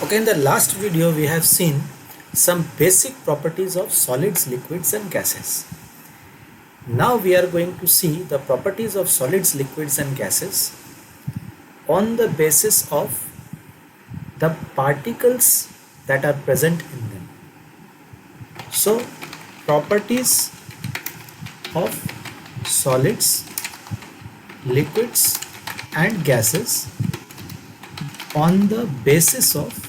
Okay, in the last video we have seen some basic properties of solids, liquids and gases. Now we are going to see the properties of solids, liquids and gases on the basis of the particles that are present in them. So, properties of solids, liquids and gases on the basis of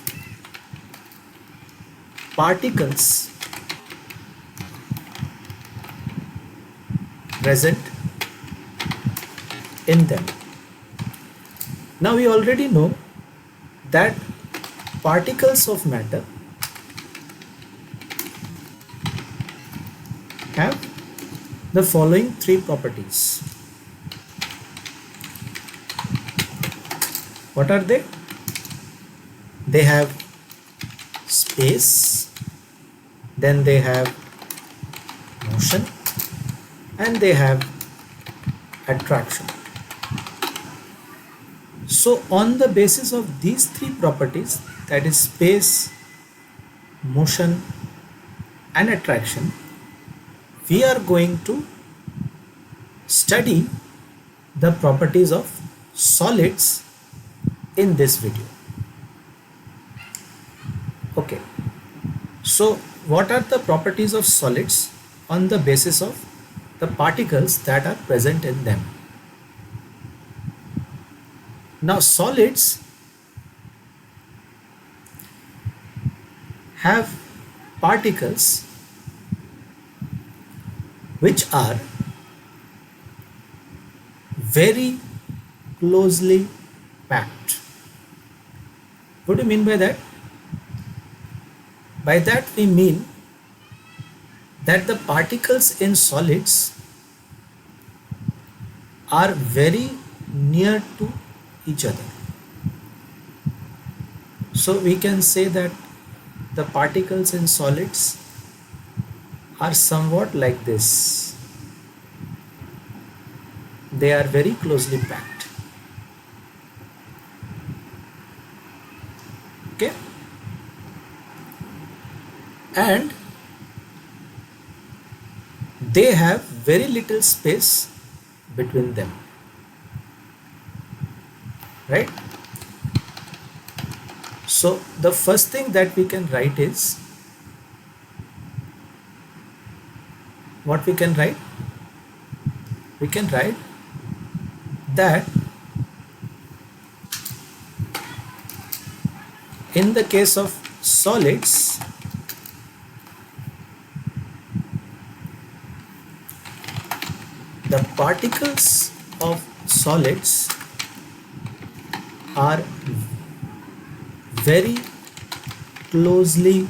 particles present in them. Now we already know that particles of matter have the following three properties. What are they? They have space, then they have motion, and they have attraction. So on the basis of these three properties, that is space, motion and attraction, we are going to study the properties of solids in this video. Okay, so what are the properties of solids on the basis of the particles that are present in them? Now solids have particles which are very closely packed. What do you mean by that? By that we mean that the particles in solids are very near to each other. So we can say that the particles in solids are somewhat like this. They are very closely packed. Okay? And they have very little space between them, right? So the first thing that we can write is, what we can write? We can write that in the case of solids, the particles of solids are very closely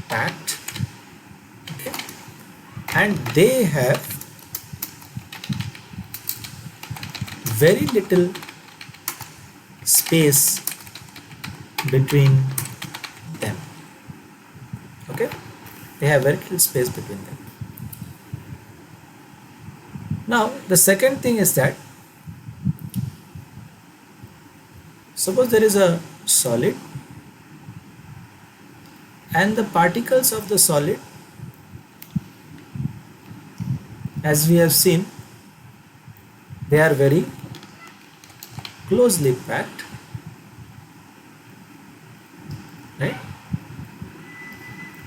packed, okay? And they have very little space between them, okay? They have very little space between them. Now the second thing is that suppose there is a solid and the particles of the solid, as we have seen, they are very closely packed, right?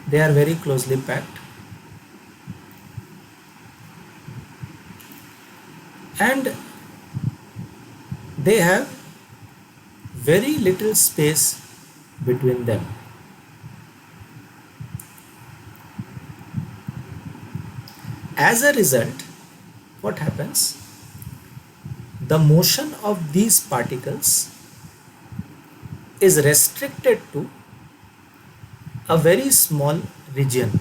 They are very closely packed, and they have very little space between them. As a result, what happens? The motion of these particles is restricted to a very small region.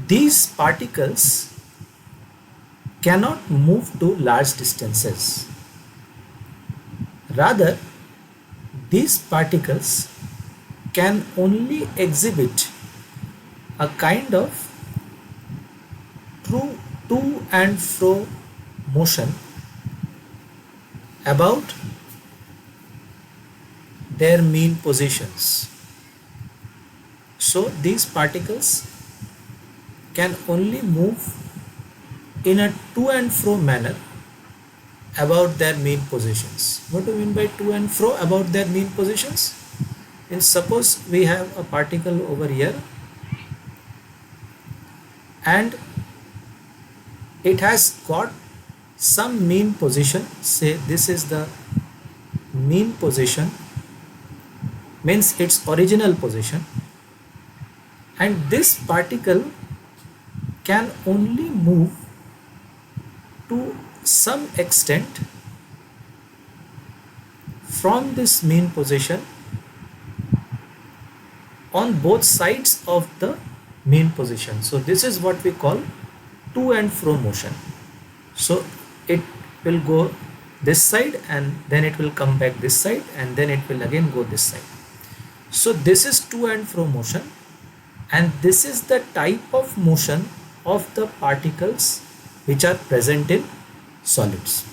These particles cannot move to large distances. Rather, these particles can only exhibit a kind of true to and fro motion about their mean positions. So these particles can only move in a to and fro manner about their mean positions. What do you mean by to and fro about their mean positions? And suppose we have a particle over here and it has got some mean position. Say this is the mean position, means its original position, and this particle can only move to some extent from this mean position on both sides of the mean position. So this is what we call to and fro motion. So it will go this side and then it will come back this side and then it will again go this side. So this is to and fro motion, and this is the type of motion of the particles which are present in solids.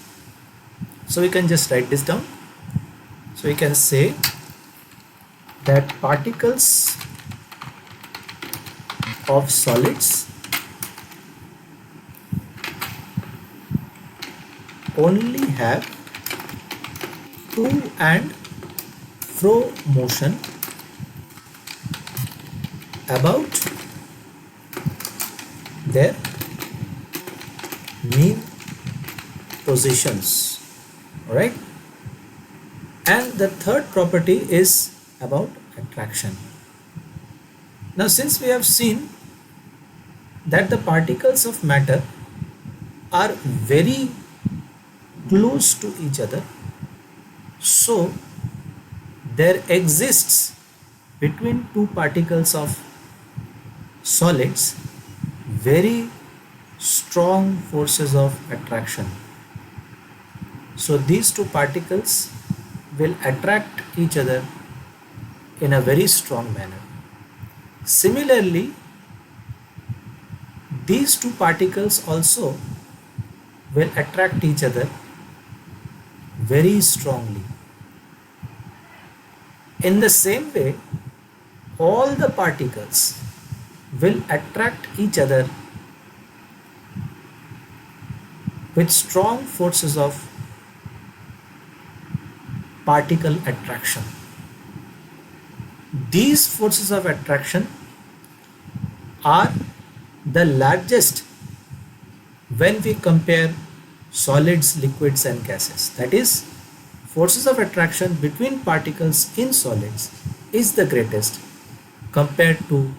So we can just write this down. So we can say that particles of solids only have to and fro motion about their mean positions. Alright, and the third property is about attraction. Now since we have seen that the particles of matter are very close to each other, so there exists between two particles of solids very strong forces of attraction. So these two particles will attract each other in a very strong manner. Similarly, these two particles also will attract each other very strongly. In the same way, all the particles will attract each other with strong forces of particle attraction. These forces of attraction are the largest when we compare solids, liquids and gases. That is, forces of attraction between particles in solids is the greatest compared to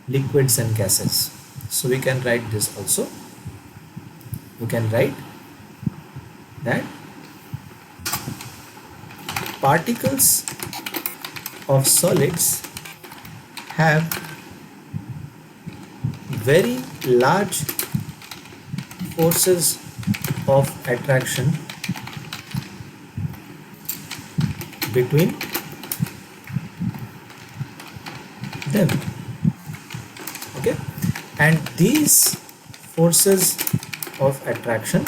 liquids and gases. So we can write this also. We can write that particles of solids have very large forces of attraction between them. Okay, and these forces of attraction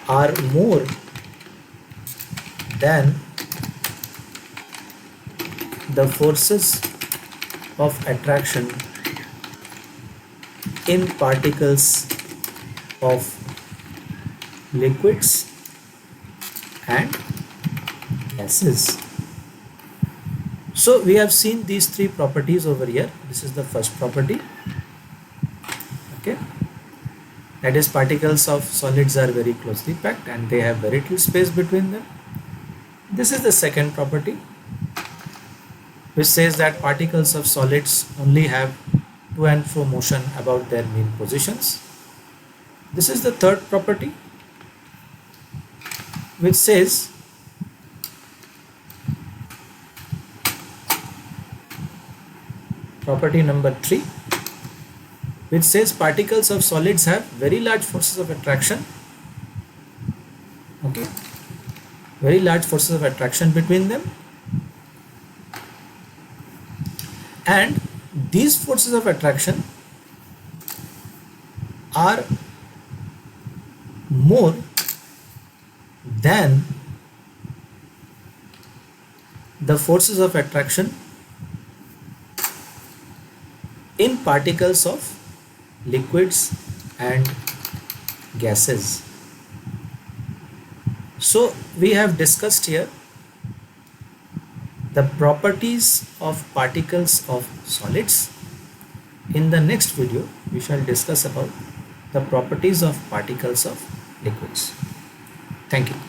are more than the forces of attraction in particles of liquids and gases. So we have seen these three properties over here. This is the first property. Okay, that is, particles of solids are very closely packed and they have very little space between them. This is the second property, which says that particles of solids only have to and fro motion about their mean positions. This is the third property, which says property number 3, which says particles of solids have very large forces of attraction. Okay, very large forces of attraction between them, and these forces of attraction are more than the forces of attraction in particles of liquids and gases. So we have discussed here the properties of particles of solids. In the next video, we shall discuss about the properties of particles of liquids. Thank you.